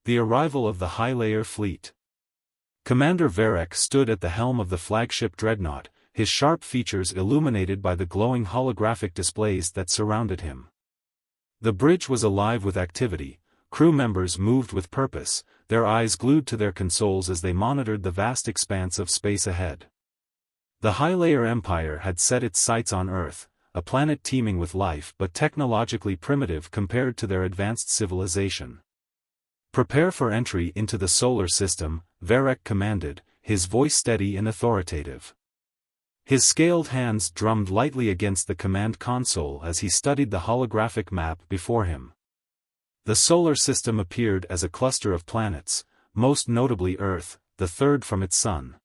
The arrival of the Haelor fleet. Commander Varek stood at the helm of the flagship dreadnought, his sharp features illuminated by the glowing holographic displays that surrounded him. The bridge was alive with activity, crew members moved with purpose, their eyes glued to their consoles as they monitored the vast expanse of space ahead. The Haelor Empire had set its sights on Earth, a planet teeming with life but technologically primitive compared to their advanced civilization. "Prepare for entry into the solar system," Varek commanded, his voice steady and authoritative. His scaled hands drummed lightly against the command console as he studied the holographic map before him. The solar system appeared as a cluster of planets, most notably Earth, the third from its sun.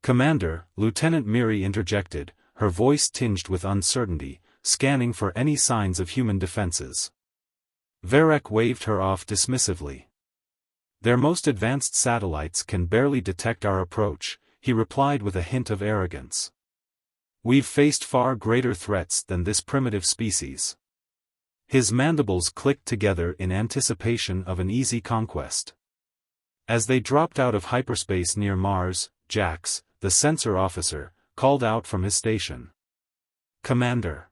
"Commander," Lieutenant Miri interjected, her voice tinged with uncertainty, scanning for any signs of human defenses. Varek waved her off dismissively. "Their most advanced satellites can barely detect our approach," he replied with a hint of arrogance. "We've faced far greater threats than this primitive species." His mandibles clicked together in anticipation of an easy conquest. As they dropped out of hyperspace near Mars, Jax, the sensor officer, called out from his station. "Commander.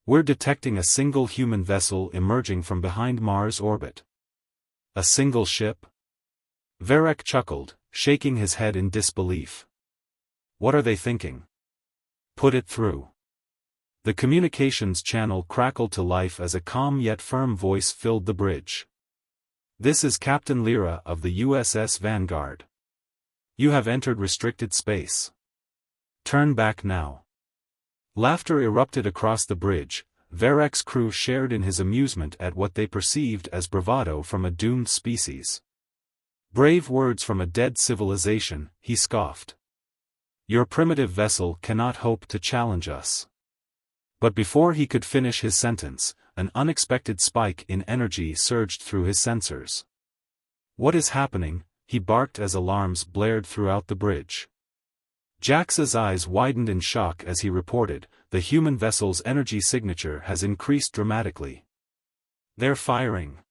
We're detecting a single human vessel emerging from behind Mars' orbit." "A single ship?" Varek chuckled, shaking his head in disbelief. "What are they thinking?" "Put it through." The communications channel crackled to life as a calm yet firm voice filled the bridge. "This is Captain Lyra of the USS Vanguard. You have entered restricted space. Turn back now." Laughter erupted across the bridge. Varek's crew shared in his amusement at what they perceived as bravado from a doomed species. "Brave words from a dead civilization," he scoffed. "Your primitive vessel cannot hope to challenge us." But before he could finish his sentence, an unexpected spike in energy surged through his sensors. "What is happening?" he barked as alarms blared throughout the bridge. Jax's eyes widened in shock as he reported, "The human vessel's energy signature has increased dramatically. They're firing."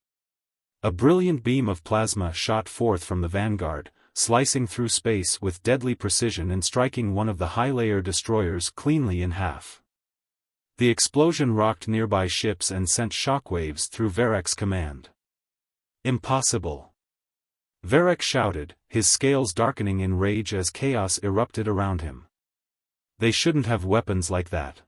A brilliant beam of plasma shot forth from the Vanguard, slicing through space with deadly precision and striking one of the Haelor destroyers cleanly in half. The explosion rocked nearby ships and sent shockwaves through Varek's command. "Impossible!" Varek shouted, his scales darkening in rage as chaos erupted around him. "They shouldn't have weapons like that."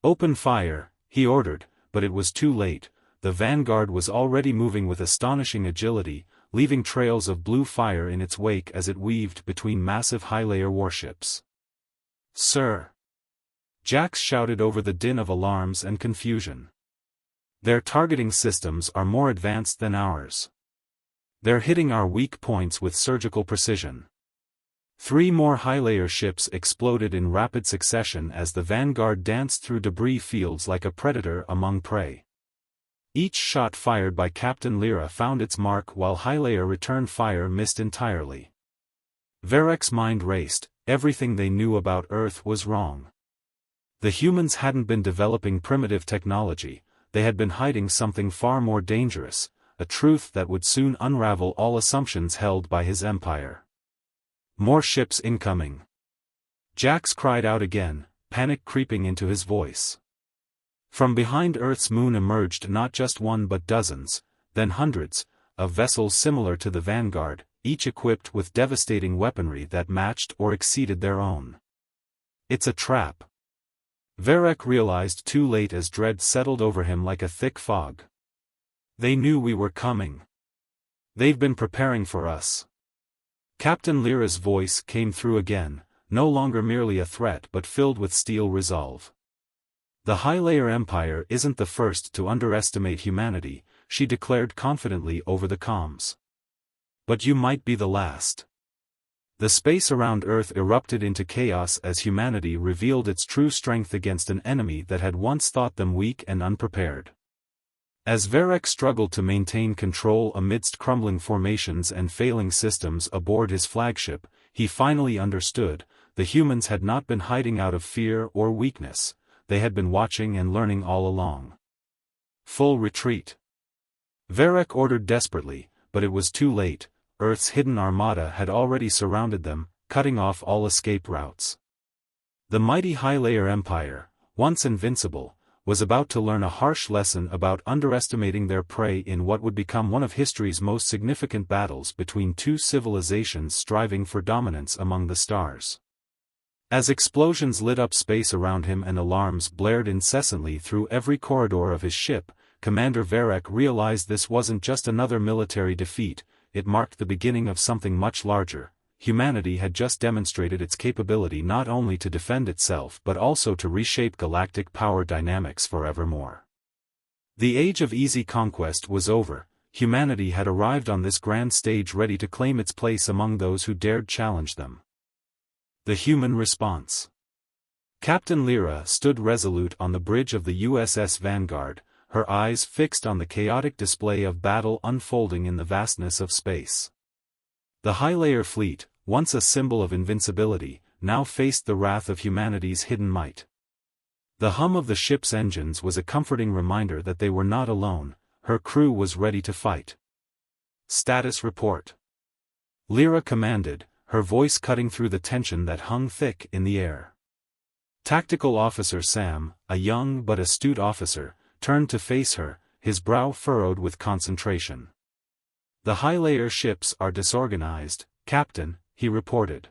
"Open fire," he ordered, but it was too late. The Vanguard was already moving with astonishing agility, leaving trails of blue fire in its wake as it weaved between massive Haelor warships. "Sir!" Jax shouted over the din of alarms and confusion. "Their targeting systems are more advanced than ours. They're hitting our weak points with surgical precision." 3 more Haelor ships exploded in rapid succession as the Vanguard danced through debris fields like a predator among prey. Each shot fired by Captain Lyra found its mark while Haelor return fire missed entirely. Varek's mind raced. Everything they knew about Earth was wrong. The humans hadn't been developing primitive technology, they had been hiding something far more dangerous, a truth that would soon unravel all assumptions held by his empire. "More ships incoming." Jax cried out again, panic creeping into his voice. From behind Earth's moon emerged not just one but dozens, then hundreds, of vessels similar to the Vanguard, each equipped with devastating weaponry that matched or exceeded their own. "It's a trap." Varek realized too late as dread settled over him like a thick fog. "They knew we were coming. They've been preparing for us." Captain Lyra's voice came through again, no longer merely a threat but filled with steel resolve. "The Haelor Empire isn't the first to underestimate humanity," she declared confidently over the comms. "But you might be the last." The space around Earth erupted into chaos as humanity revealed its true strength against an enemy that had once thought them weak and unprepared. As Varek struggled to maintain control amidst crumbling formations and failing systems aboard his flagship, he finally understood, the humans had not been hiding out of fear or weakness, they had been watching and learning all along. "Full retreat." Varek ordered desperately, but it was too late. Earth's hidden armada had already surrounded them, cutting off all escape routes. The mighty Haelor Empire, once invincible, was about to learn a harsh lesson about underestimating their prey in what would become one of history's most significant battles between two civilizations striving for dominance among the stars. As explosions lit up space around him and alarms blared incessantly through every corridor of his ship, Commander Varek realized this wasn't just another military defeat, it marked the beginning of something much larger. Humanity had just demonstrated its capability not only to defend itself but also to reshape galactic power dynamics forevermore. The age of easy conquest was over. Humanity had arrived on this grand stage ready to claim its place among those who dared challenge them. The human response. Captain Lyra stood resolute on the bridge of the USS Vanguard, her eyes fixed on the chaotic display of battle unfolding in the vastness of space. The Haelor fleet, once a symbol of invincibility, now faced the wrath of humanity's hidden might. The hum of the ship's engines was a comforting reminder that they were not alone. Her crew was ready to fight. Status report. Lyra commanded, her voice cutting through the tension that hung thick in the air. Tactical Officer Sam, a young but astute officer, turned to face her, his brow furrowed with concentration. The Haelor ships are disorganized, Captain, he reported.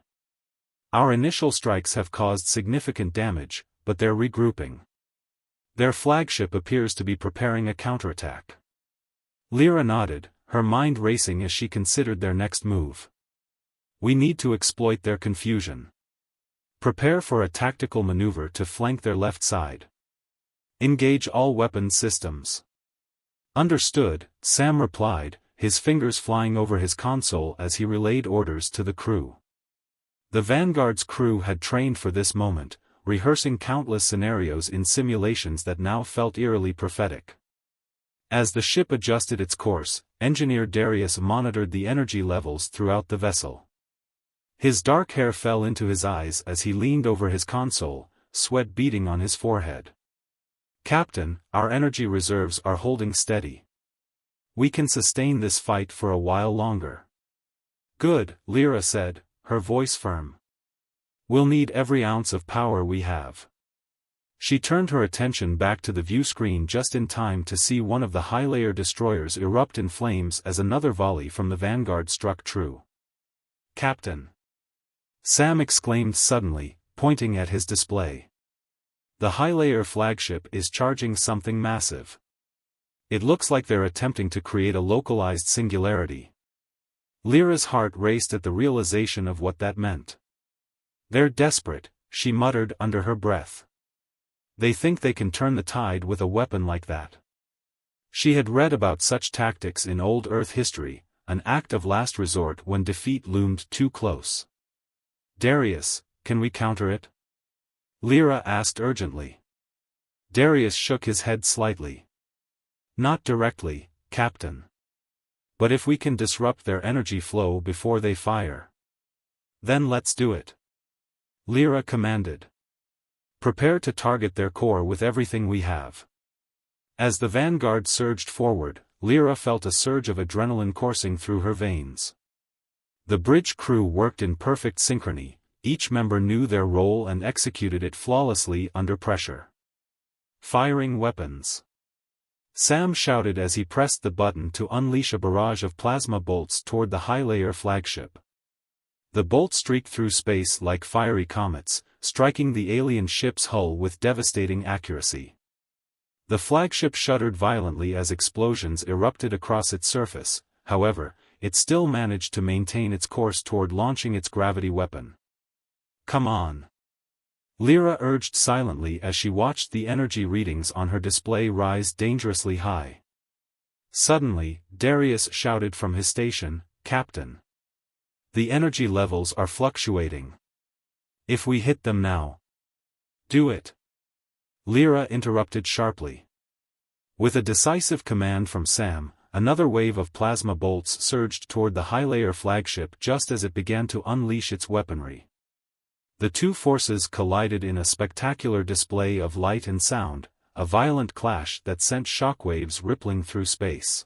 Our initial strikes have caused significant damage, but they're regrouping. Their flagship appears to be preparing a counterattack. Lyra nodded, her mind racing as she considered their next move. We need to exploit their confusion. Prepare for a tactical maneuver to flank their left side. Engage all weapon systems. Understood, Sam replied, his fingers flying over his console as he relayed orders to the crew. The Vanguard's crew had trained for this moment, rehearsing countless scenarios in simulations that now felt eerily prophetic. As the ship adjusted its course, Engineer Darius monitored the energy levels throughout the vessel. His dark hair fell into his eyes as he leaned over his console, sweat beading on his forehead. Captain, our energy reserves are holding steady. We can sustain this fight for a while longer. Good, Lyra said, her voice firm. We'll need every ounce of power we have. She turned her attention back to the view screen just in time to see one of the Haelor destroyers erupt in flames as another volley from the Vanguard struck true. Captain! Sam exclaimed suddenly, pointing at his display. The Haelor flagship is charging something massive. It looks like they're attempting to create a localized singularity. Lyra's heart raced at the realization of what that meant. They're desperate, she muttered under her breath. They think they can turn the tide with a weapon like that. She had read about such tactics in old Earth history, an act of last resort when defeat loomed too close. Darius, can we counter it? Lyra asked urgently. Darius shook his head slightly. Not directly, Captain. But if we can disrupt their energy flow before they fire. Then let's do it. Lyra commanded. Prepare to target their core with everything we have. As the Vanguard surged forward, Lyra felt a surge of adrenaline coursing through her veins. The bridge crew worked in perfect synchrony, each member knew their role and executed it flawlessly under pressure. Firing weapons. Sam shouted as he pressed the button to unleash a barrage of plasma bolts toward the Haelor flagship. The bolts streaked through space like fiery comets, striking the alien ship's hull with devastating accuracy. The flagship shuddered violently as explosions erupted across its surface, however, it still managed to maintain its course toward launching its gravity weapon. Come on! Lyra urged silently as she watched the energy readings on her display rise dangerously high. Suddenly, Darius shouted from his station, Captain. The energy levels are fluctuating. If we hit them now. Do it. Lyra interrupted sharply. With a decisive command from Sam, another wave of plasma bolts surged toward the Haelor flagship just as it began to unleash its weaponry. The two forces collided in a spectacular display of light and sound, a violent clash that sent shockwaves rippling through space.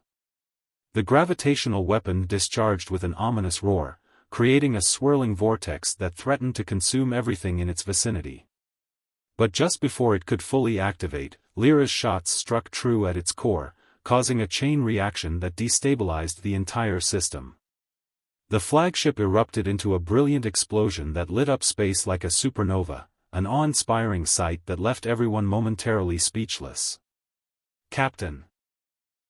The gravitational weapon discharged with an ominous roar, creating a swirling vortex that threatened to consume everything in its vicinity. But just before it could fully activate, Lyra's shots struck true at its core, causing a chain reaction that destabilized the entire system. The flagship erupted into a brilliant explosion that lit up space like a supernova, an awe-inspiring sight that left everyone momentarily speechless. "Captain!"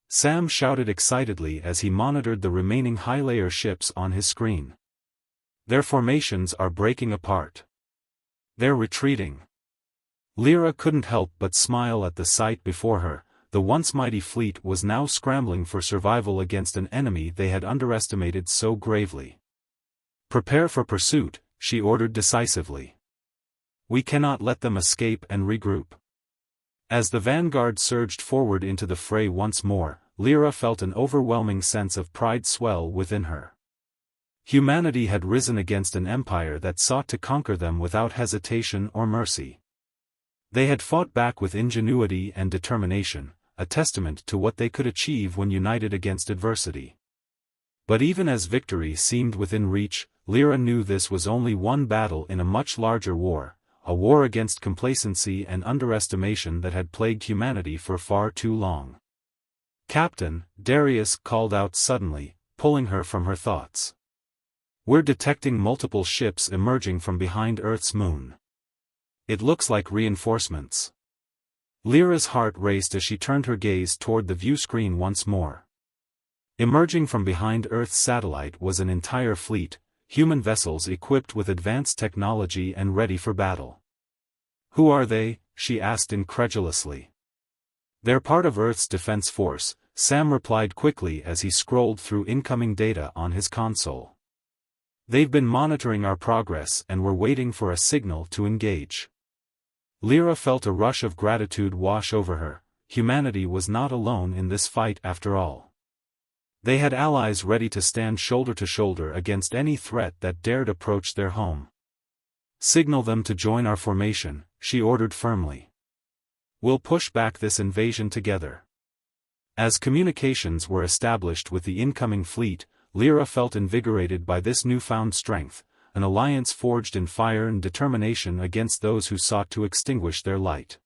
Sam shouted excitedly as he monitored the remaining high-layer ships on his screen. "Their formations are breaking apart. They're retreating." Lyra couldn't help but smile at the sight before her. The once mighty fleet was now scrambling for survival against an enemy they had underestimated so gravely. "Prepare for pursuit," she ordered decisively. "We cannot let them escape and regroup." As the vanguard surged forward into the fray once more, Lyra felt an overwhelming sense of pride swell within her. Humanity had risen against an empire that sought to conquer them without hesitation or mercy. They had fought back with ingenuity and determination, a testament to what they could achieve when united against adversity. But even as victory seemed within reach, Lyra knew this was only one battle in a much larger war, a war against complacency and underestimation that had plagued humanity for far too long. "Captain," Darius called out suddenly, pulling her from her thoughts. "We're detecting multiple ships emerging from behind Earth's moon. It looks like reinforcements." Lyra's heart raced as she turned her gaze toward the view screen once more. Emerging from behind Earth's satellite was an entire fleet, human vessels equipped with advanced technology and ready for battle. "Who are they?" she asked incredulously. "They're part of Earth's defense force," Sam replied quickly as he scrolled through incoming data on his console. "They've been monitoring our progress and we're waiting for a signal to engage." Lyra felt a rush of gratitude wash over her. Humanity was not alone in this fight after all. They had allies ready to stand shoulder to shoulder against any threat that dared approach their home. "Signal them to join our formation," she ordered firmly. "We'll push back this invasion together." As communications were established with the incoming fleet, Lyra felt invigorated by this newfound strength, an alliance forged in fire and determination against those who sought to extinguish their light.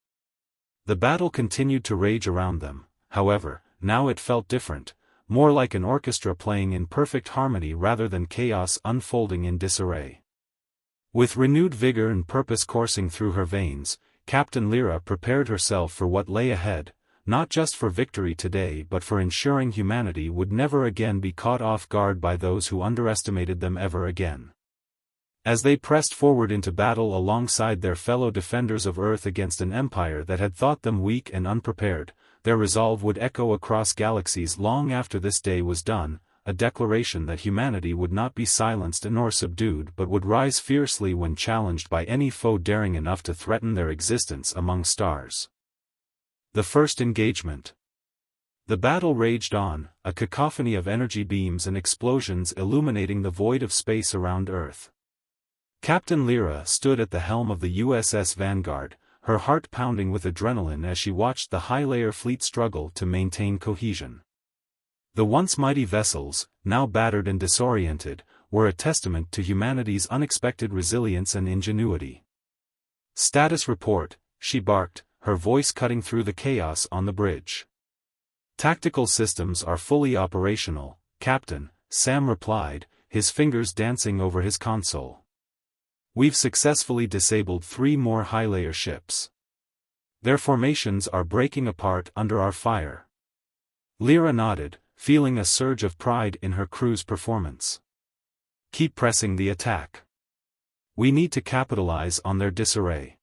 The battle continued to rage around them, however. Now it felt different, more like an orchestra playing in perfect harmony rather than chaos unfolding in disarray. With renewed vigor and purpose coursing through her veins, Captain Lyra prepared herself for what lay ahead, not just for victory today but for ensuring humanity would never again be caught off guard by those who underestimated them ever again. As they pressed forward into battle alongside their fellow defenders of Earth against an empire that had thought them weak and unprepared, their resolve would echo across galaxies long after this day was done, a declaration that humanity would not be silenced nor subdued but would rise fiercely when challenged by any foe daring enough to threaten their existence among stars. The first engagement. The battle raged on, a cacophony of energy beams and explosions illuminating the void of space around Earth. Captain Lyra stood at the helm of the USS Vanguard, her heart pounding with adrenaline as she watched the high-layer fleet struggle to maintain cohesion. The once mighty vessels, now battered and disoriented, were a testament to humanity's unexpected resilience and ingenuity. "Status report," she barked, her voice cutting through the chaos on the bridge. "Tactical systems are fully operational, Captain," Sam replied, his fingers dancing over his console. "We've successfully disabled 3 more high-layer ships. Their formations are breaking apart under our fire." Lyra nodded, feeling a surge of pride in her crew's performance. "Keep pressing the attack. We need to capitalize on their disarray."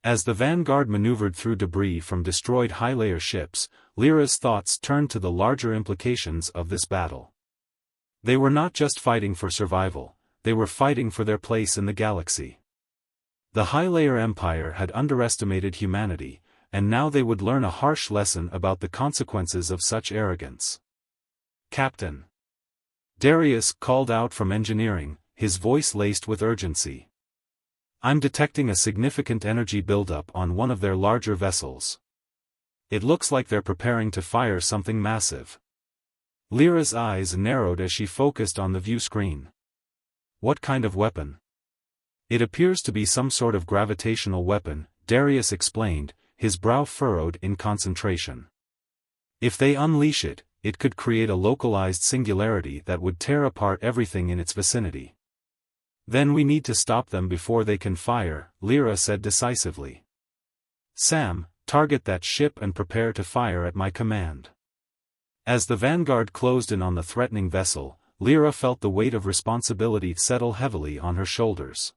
As the Vanguard maneuvered through debris from destroyed high-layer ships, Lyra's thoughts turned to the larger implications of this battle. They were not just fighting for survival, they were fighting for their place in the galaxy. The high-layer empire had underestimated humanity, and now they would learn a harsh lesson about the consequences of such arrogance. "Captain!" Darius called out from engineering, his voice laced with urgency. "I'm detecting a significant energy buildup on one of their larger vessels. It looks like they're preparing to fire something massive." Lyra's eyes narrowed as she focused on the view screen. What kind of weapon? It appears to be some sort of gravitational weapon, Darius explained, his brow furrowed in concentration. If they unleash it, it could create a localized singularity that would tear apart everything in its vicinity. Then we need to stop them before they can fire, Lyra said decisively. Sam, target that ship and prepare to fire at my command. As the vanguard closed in on the threatening vessel, Lyra felt the weight of responsibility settle heavily on her shoulders.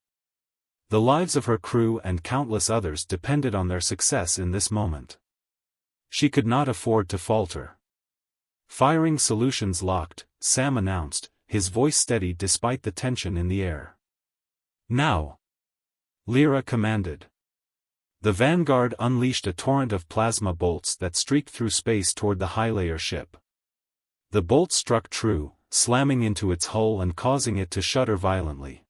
The lives of her crew and countless others depended on their success in this moment. She could not afford to falter. Firing solutions locked, Sam announced, his voice steady despite the tension in the air. Now! Lyra commanded. The vanguard unleashed a torrent of plasma bolts that streaked through space toward the Haelor ship. The bolts struck true, slamming into its hull and causing it to shudder violently.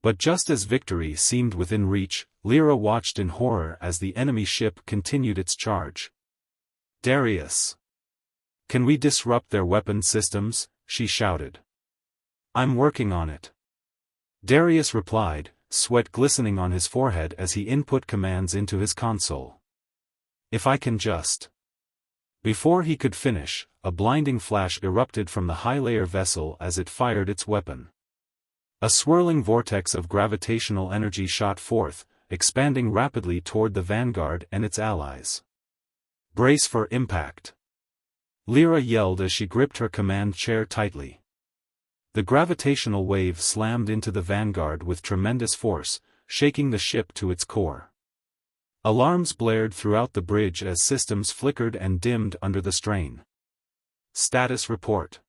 But just as victory seemed within reach, Lyra watched in horror as the enemy ship continued its charge. Darius! Can we disrupt their weapon systems? She shouted. I'm working on it. Darius replied, sweat glistening on his forehead as he input commands into his console. If I can just... Before he could finish, a blinding flash erupted from the Haelor vessel as it fired its weapon. A swirling vortex of gravitational energy shot forth, expanding rapidly toward the vanguard and its allies. Brace for impact! Lyra yelled as she gripped her command chair tightly. The gravitational wave slammed into the vanguard with tremendous force, shaking the ship to its core. Alarms blared throughout the bridge as systems flickered and dimmed under the strain. Status report.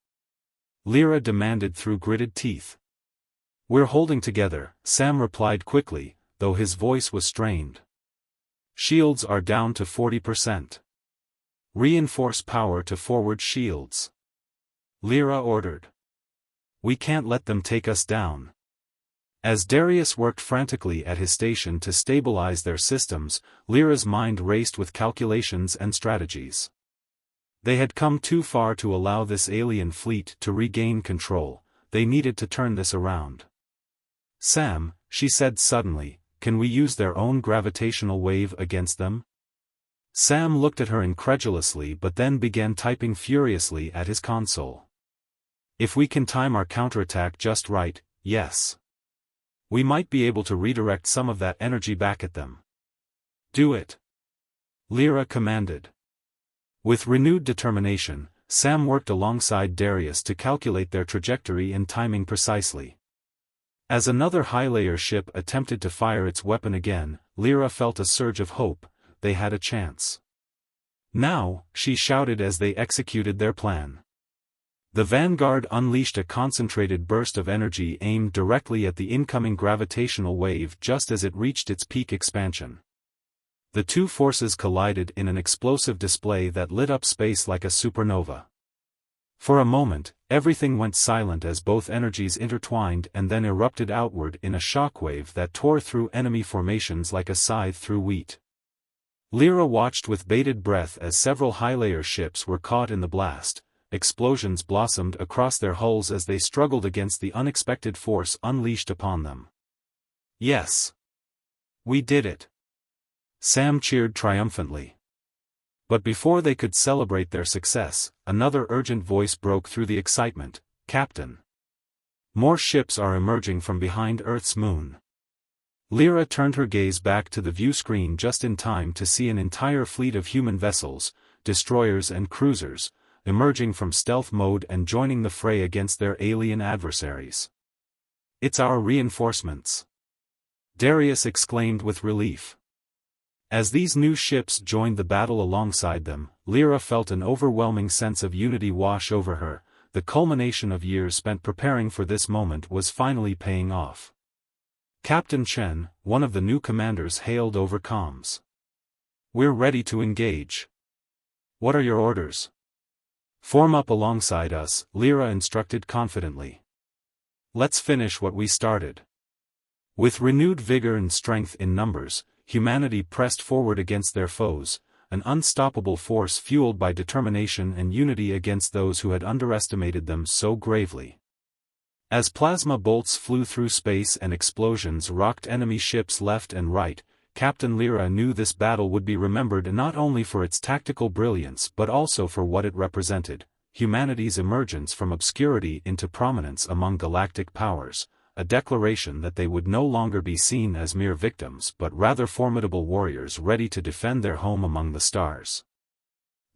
Lyra demanded through gritted teeth. We're holding together, Sam replied quickly, though his voice was strained. Shields are down to 40%. Reinforce power to forward shields. Lyra ordered. We can't let them take us down. As Darius worked frantically at his station to stabilize their systems, Lyra's mind raced with calculations and strategies. They had come too far to allow this alien fleet to regain control, they needed to turn this around. Sam, she said suddenly, can we use their own gravitational wave against them? Sam looked at her incredulously but then began typing furiously at his console. If we can time our counterattack just right, yes. We might be able to redirect some of that energy back at them. Do it. Lyra commanded. With renewed determination, Sam worked alongside Darius to calculate their trajectory and timing precisely. As another Haelor ship attempted to fire its weapon again, Lyra felt a surge of hope. They had a chance. Now, she shouted as they executed their plan. The vanguard unleashed a concentrated burst of energy aimed directly at the incoming gravitational wave just as it reached its peak expansion. The two forces collided in an explosive display that lit up space like a supernova. For a moment, everything went silent as both energies intertwined and then erupted outward in a shockwave that tore through enemy formations like a scythe through wheat. Lyra watched with bated breath as several Haelor ships were caught in the blast. Explosions blossomed across their hulls as they struggled against the unexpected force unleashed upon them. Yes! We did it! Sam cheered triumphantly. But before they could celebrate their success, another urgent voice broke through the excitement. Captain! More ships are emerging from behind Earth's moon. Lyra turned her gaze back to the view screen just in time to see an entire fleet of human vessels, destroyers and cruisers, emerging from stealth mode and joining the fray against their alien adversaries. It's our reinforcements! Darius exclaimed with relief. As these new ships joined the battle alongside them, Lyra felt an overwhelming sense of unity wash over her. The culmination of years spent preparing for this moment was finally paying off. Captain Chen, one of the new commanders, hailed over comms. We're ready to engage. What are your orders? Form up alongside us, Lyra instructed confidently. Let's finish what we started. With renewed vigor and strength in numbers, humanity pressed forward against their foes, an unstoppable force fueled by determination and unity against those who had underestimated them so gravely. As plasma bolts flew through space and explosions rocked enemy ships left and right, Captain Lyra knew this battle would be remembered not only for its tactical brilliance but also for what it represented: humanity's emergence from obscurity into prominence among galactic powers, a declaration that they would no longer be seen as mere victims but rather formidable warriors ready to defend their home among the stars.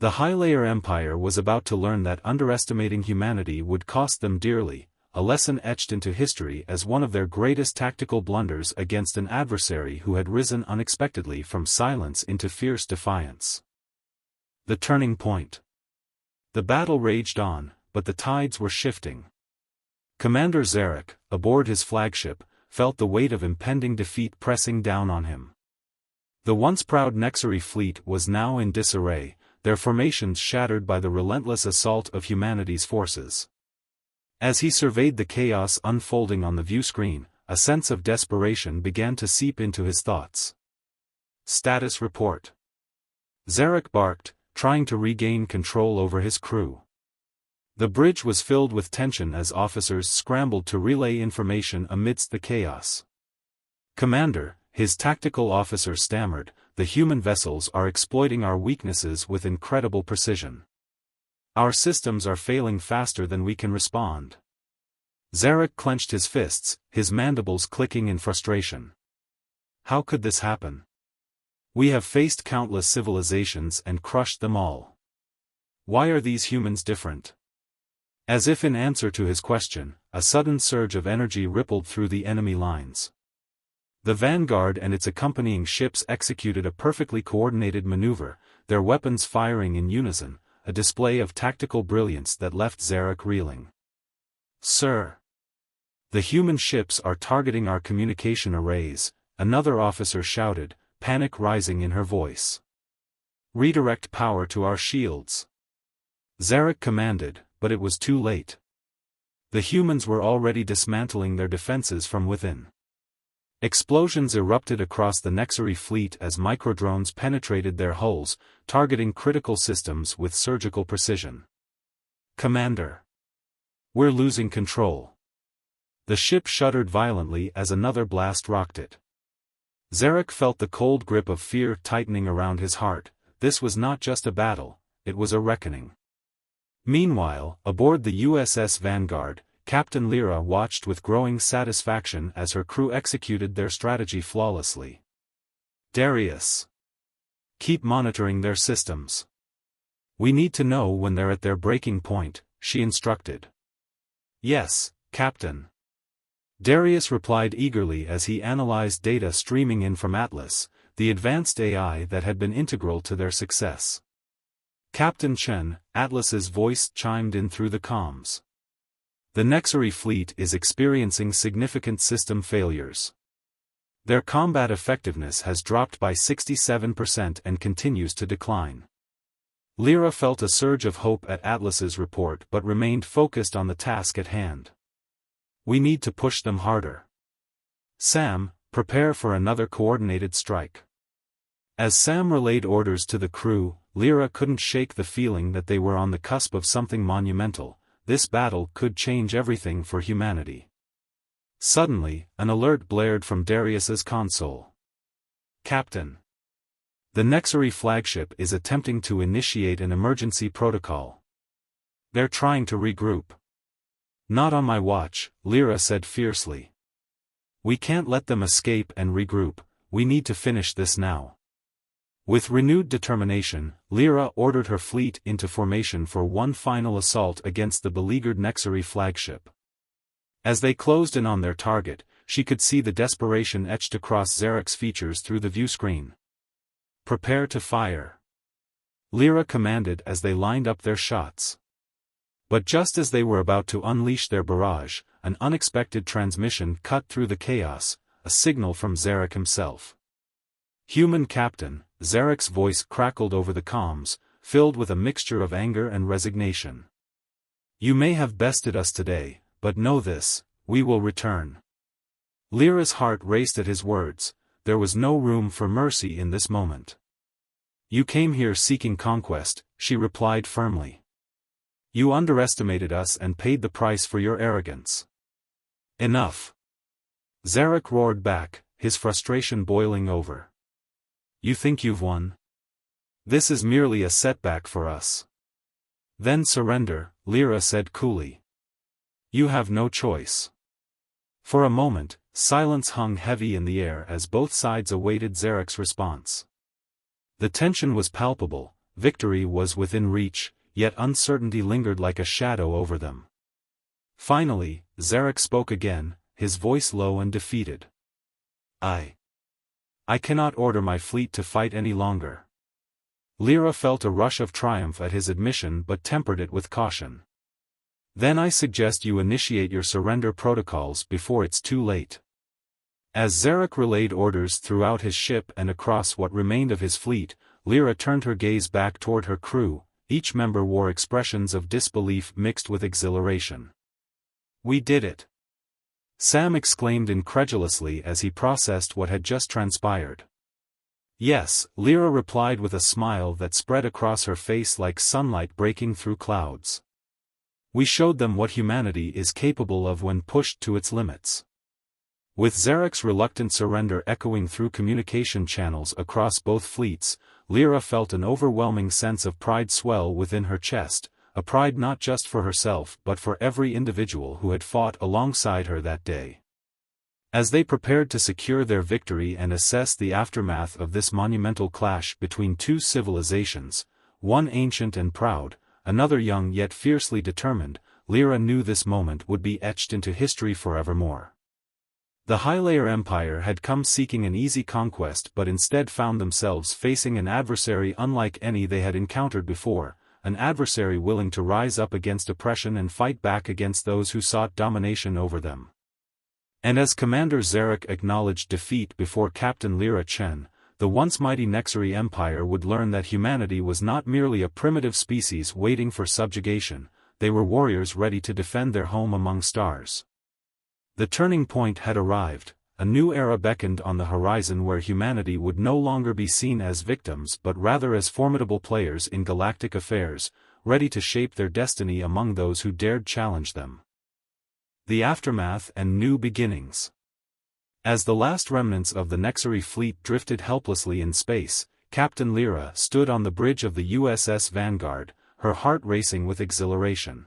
The Haelor Empire was about to learn that underestimating humanity would cost them dearly, a lesson etched into history as one of their greatest tactical blunders against an adversary who had risen unexpectedly from silence into fierce defiance. The turning point. The battle raged on, but the tides were shifting. Commander Zarek, aboard his flagship, felt the weight of impending defeat pressing down on him. The once proud Nexari fleet was now in disarray, their formations shattered by the relentless assault of humanity's forces. As he surveyed the chaos unfolding on the view screen, a sense of desperation began to seep into his thoughts. Status report. Zarek barked, trying to regain control over his crew. The bridge was filled with tension as officers scrambled to relay information amidst the chaos. "Commander," his tactical officer stammered, "the human vessels are exploiting our weaknesses with incredible precision. Our systems are failing faster than we can respond." Zarek clenched his fists, his mandibles clicking in frustration. How could this happen? We have faced countless civilizations and crushed them all. Why are these humans different? As if in answer to his question, a sudden surge of energy rippled through the enemy lines. The Vanguard and its accompanying ships executed a perfectly coordinated maneuver, their weapons firing in unison, a display of tactical brilliance that left Zarek reeling. "Sir! The human ships are targeting our communication arrays," another officer shouted, panic rising in her voice. "Redirect power to our shields." Zarek commanded, but it was too late. The humans were already dismantling their defenses from within. Explosions erupted across the Nexari fleet as microdrones penetrated their hulls, targeting critical systems with surgical precision. "Commander! We're losing control." The ship shuddered violently as another blast rocked it. Zarek felt the cold grip of fear tightening around his heart. This was not just a battle, it was a reckoning. Meanwhile, aboard the USS Vanguard, Captain Lyra watched with growing satisfaction as her crew executed their strategy flawlessly. "Darius! Keep monitoring their systems. We need to know when they're at their breaking point," she instructed. "Yes, Captain." Darius replied eagerly as he analyzed data streaming in from Atlas, the advanced AI that had been integral to their success. "Captain Chen," Atlas's voice chimed in through the comms. "The Nexari fleet is experiencing significant system failures. Their combat effectiveness has dropped by 67% and continues to decline." Lyra felt a surge of hope at Atlas's report but remained focused on the task at hand. "We need to push them harder. Sam, prepare for another coordinated strike." As Sam relayed orders to the crew, Lyra couldn't shake the feeling that they were on the cusp of something monumental. This battle could change everything for humanity. Suddenly, an alert blared from Darius's console. "Captain! The Nexari flagship is attempting to initiate an emergency protocol. They're trying to regroup." "Not on my watch," Lyra said fiercely. "We can't let them escape and regroup, we need to finish this now." With renewed determination, Lyra ordered her fleet into formation for one final assault against the beleaguered Nexari flagship. As they closed in on their target, she could see the desperation etched across Zarek's features through the view screen. "Prepare to fire," Lyra commanded as they lined up their shots. But just as they were about to unleash their barrage, an unexpected transmission cut through the chaos, a signal from Zarek himself. "Human Captain," Zarek's voice crackled over the comms, filled with a mixture of anger and resignation. "You may have bested us today, but know this, we will return." Lyra's heart raced at his words. There was no room for mercy in this moment. You came here seeking conquest, she replied firmly. You underestimated us and paid the price for your arrogance. Enough. Zarek roared back, his frustration boiling over. You think you've won? This is merely a setback for us. Then surrender, Lyra said coolly. You have no choice. For a moment, silence hung heavy in the air as both sides awaited Zarek's response. The tension was palpable, victory was within reach, yet uncertainty lingered like a shadow over them. Finally, Zarek spoke again, his voice low and defeated. I cannot order my fleet to fight any longer. Lyra felt a rush of triumph at his admission but tempered it with caution. Then I suggest you initiate your surrender protocols before it's too late. As Zarek relayed orders throughout his ship and across what remained of his fleet, Lyra turned her gaze back toward her crew. Each member wore expressions of disbelief mixed with exhilaration. We did it! Sam exclaimed incredulously as he processed what had just transpired. Yes, Lyra replied with a smile that spread across her face like sunlight breaking through clouds. We showed them what humanity is capable of when pushed to its limits. With Zarek's reluctant surrender echoing through communication channels across both fleets, Lyra felt an overwhelming sense of pride swell within her chest, a pride not just for herself but for every individual who had fought alongside her that day. As they prepared to secure their victory and assess the aftermath of this monumental clash between two civilizations, one ancient and proud, another young yet fiercely determined, Lyra knew this moment would be etched into history forevermore. The Haelor Empire had come seeking an easy conquest but instead found themselves facing an adversary unlike any they had encountered before, an adversary willing to rise up against oppression and fight back against those who sought domination over them. And as Commander Zarek acknowledged defeat before Captain Lyra Chen, the once mighty Nexari Empire would learn that humanity was not merely a primitive species waiting for subjugation, they were warriors ready to defend their home among stars. The turning point had arrived, a new era beckoned on the horizon where humanity would no longer be seen as victims but rather as formidable players in galactic affairs, ready to shape their destiny among those who dared challenge them. The aftermath and new beginnings. As the last remnants of the Nexari fleet drifted helplessly in space, Captain Lyra stood on the bridge of the USS Vanguard, her heart racing with exhilaration.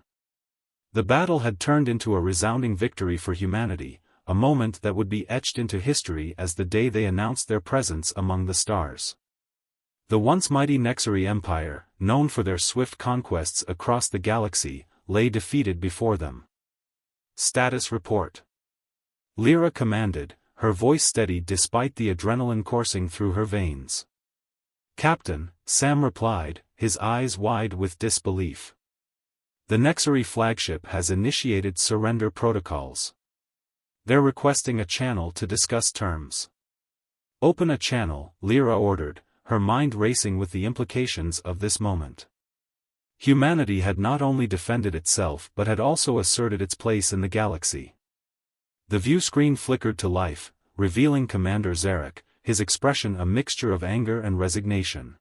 The battle had turned into a resounding victory for humanity, a moment that would be etched into history as the day they announced their presence among the stars. The once mighty Nexari Empire, known for their swift conquests across the galaxy, lay defeated before them. Status report. Lyra commanded, her voice steady despite the adrenaline coursing through her veins. Captain, Sam replied, his eyes wide with disbelief. The Nexari flagship has initiated surrender protocols. They're requesting a channel to discuss terms. Open a channel, Lyra ordered, her mind racing with the implications of this moment. Humanity had not only defended itself but had also asserted its place in the galaxy. The view screen flickered to life, revealing Commander Zarek, his expression a mixture of anger and resignation.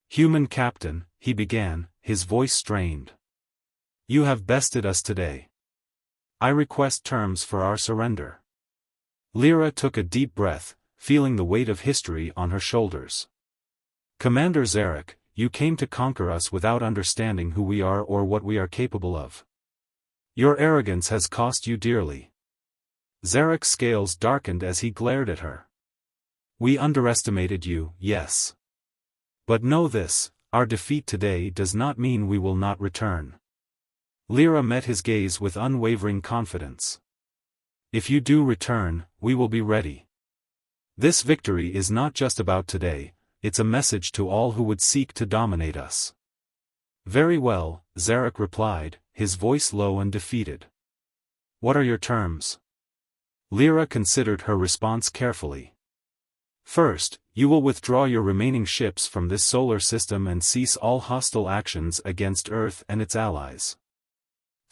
Human Captain, he began, his voice strained. You have bested us today. I request terms for our surrender. Lyra took a deep breath, feeling the weight of history on her shoulders. Commander Zarek, you came to conquer us without understanding who we are or what we are capable of. Your arrogance has cost you dearly. Zarek's scales darkened as he glared at her. We underestimated you, yes. But know this, our defeat today does not mean we will not return. Lyra met his gaze with unwavering confidence. If you do return, we will be ready. This victory is not just about today, it's a message to all who would seek to dominate us. Very well, Zarek replied, his voice low and defeated. What are your terms? Lyra considered her response carefully. First, you will withdraw your remaining ships from this solar system and cease all hostile actions against Earth and its allies.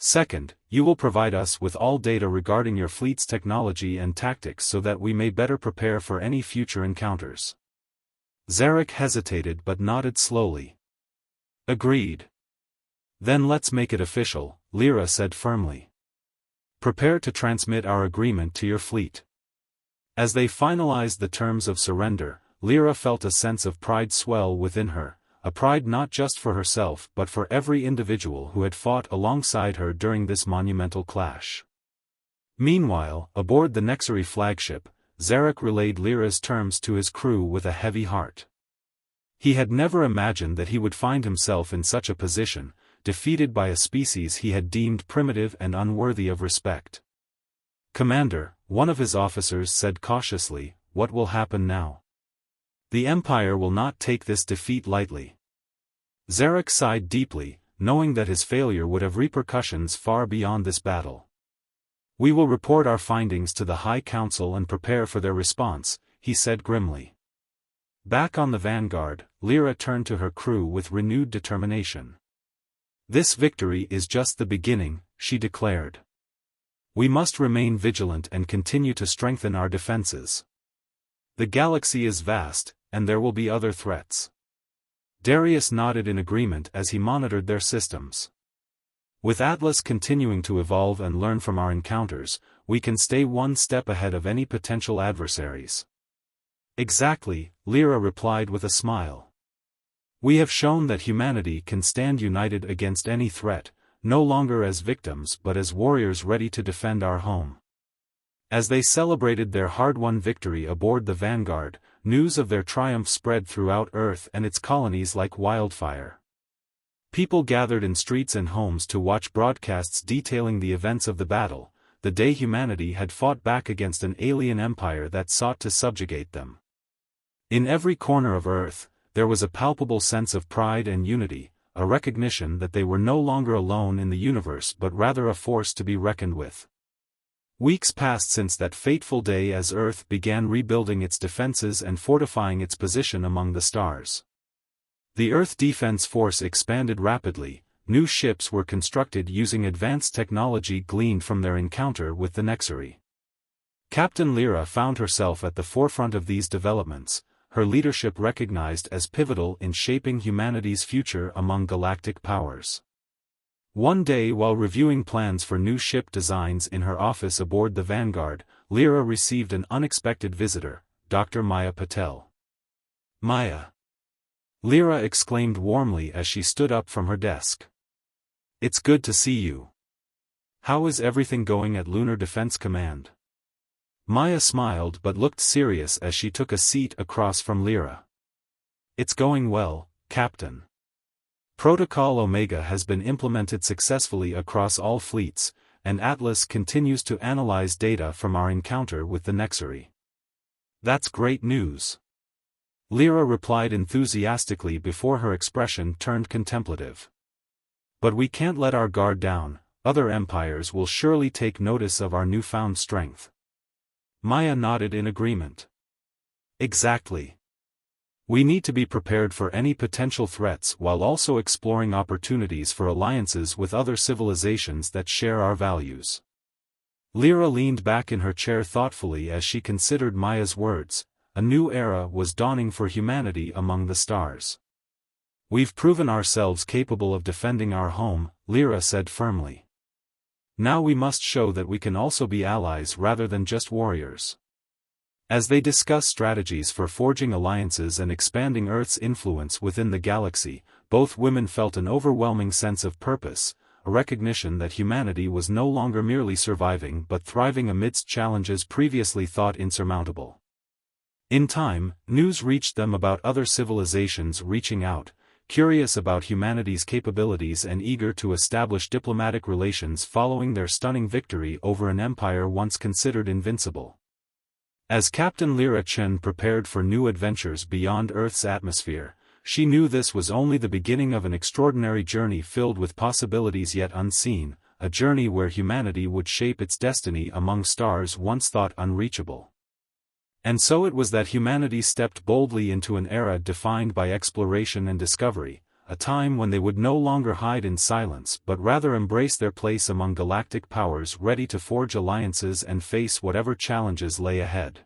Second, you will provide us with all data regarding your fleet's technology and tactics so that we may better prepare for any future encounters. Zarek hesitated but nodded slowly. Agreed. Then let's make it official, Lyra said firmly. Prepare to transmit our agreement to your fleet. As they finalized the terms of surrender, Lyra felt a sense of pride swell within her, a pride not just for herself but for every individual who had fought alongside her during this monumental clash. Meanwhile, aboard the Nexari flagship, Zarek relayed Lyra's terms to his crew with a heavy heart. He had never imagined that he would find himself in such a position, defeated by a species he had deemed primitive and unworthy of respect. Commander, one of his officers said cautiously, what will happen now? The Empire will not take this defeat lightly. Zarek sighed deeply, knowing that his failure would have repercussions far beyond this battle. We will report our findings to the High Council and prepare for their response, he said grimly. Back on the Vanguard, Lyra turned to her crew with renewed determination. This victory is just the beginning, she declared. We must remain vigilant and continue to strengthen our defenses. The galaxy is vast, and there will be other threats. Darius nodded in agreement as he monitored their systems. With Atlas continuing to evolve and learn from our encounters, we can stay one step ahead of any potential adversaries. Exactly, Lyra replied with a smile. We have shown that humanity can stand united against any threat, no longer as victims but as warriors ready to defend our home. As they celebrated their hard-won victory aboard the Vanguard, news of their triumph spread throughout Earth and its colonies like wildfire. People gathered in streets and homes to watch broadcasts detailing the events of the battle, the day humanity had fought back against an alien empire that sought to subjugate them. In every corner of Earth, there was a palpable sense of pride and unity, a recognition that they were no longer alone in the universe but rather a force to be reckoned with. Weeks passed since that fateful day as Earth began rebuilding its defenses and fortifying its position among the stars. The Earth Defense Force expanded rapidly, new ships were constructed using advanced technology gleaned from their encounter with the Nexari. Captain Lyra found herself at the forefront of these developments, her leadership recognized as pivotal in shaping humanity's future among galactic powers. One day while reviewing plans for new ship designs in her office aboard the Vanguard, Lyra received an unexpected visitor, Dr. Maya Patel. Maya! Lyra exclaimed warmly as she stood up from her desk. It's good to see you. How is everything going at Lunar Defense Command? Maya smiled but looked serious as she took a seat across from Lyra. It's going well, Captain. Protocol Omega has been implemented successfully across all fleets, and Atlas continues to analyze data from our encounter with the Nexari. That's great news. Lyra replied enthusiastically before her expression turned contemplative. But we can't let our guard down, other empires will surely take notice of our newfound strength. Maya nodded in agreement. Exactly. We need to be prepared for any potential threats while also exploring opportunities for alliances with other civilizations that share our values. Lyra leaned back in her chair thoughtfully as she considered Maya's words. A new era was dawning for humanity among the stars. We've proven ourselves capable of defending our home, Lyra said firmly. Now we must show that we can also be allies rather than just warriors. As they discussed strategies for forging alliances and expanding Earth's influence within the galaxy, both women felt an overwhelming sense of purpose, a recognition that humanity was no longer merely surviving but thriving amidst challenges previously thought insurmountable. In time, news reached them about other civilizations reaching out, curious about humanity's capabilities and eager to establish diplomatic relations following their stunning victory over an empire once considered invincible. As Captain Lyra Chen prepared for new adventures beyond Earth's atmosphere, she knew this was only the beginning of an extraordinary journey filled with possibilities yet unseen, a journey where humanity would shape its destiny among stars once thought unreachable. And so it was that humanity stepped boldly into an era defined by exploration and discovery, a time when they would no longer hide in silence but rather embrace their place among galactic powers ready to forge alliances and face whatever challenges lay ahead.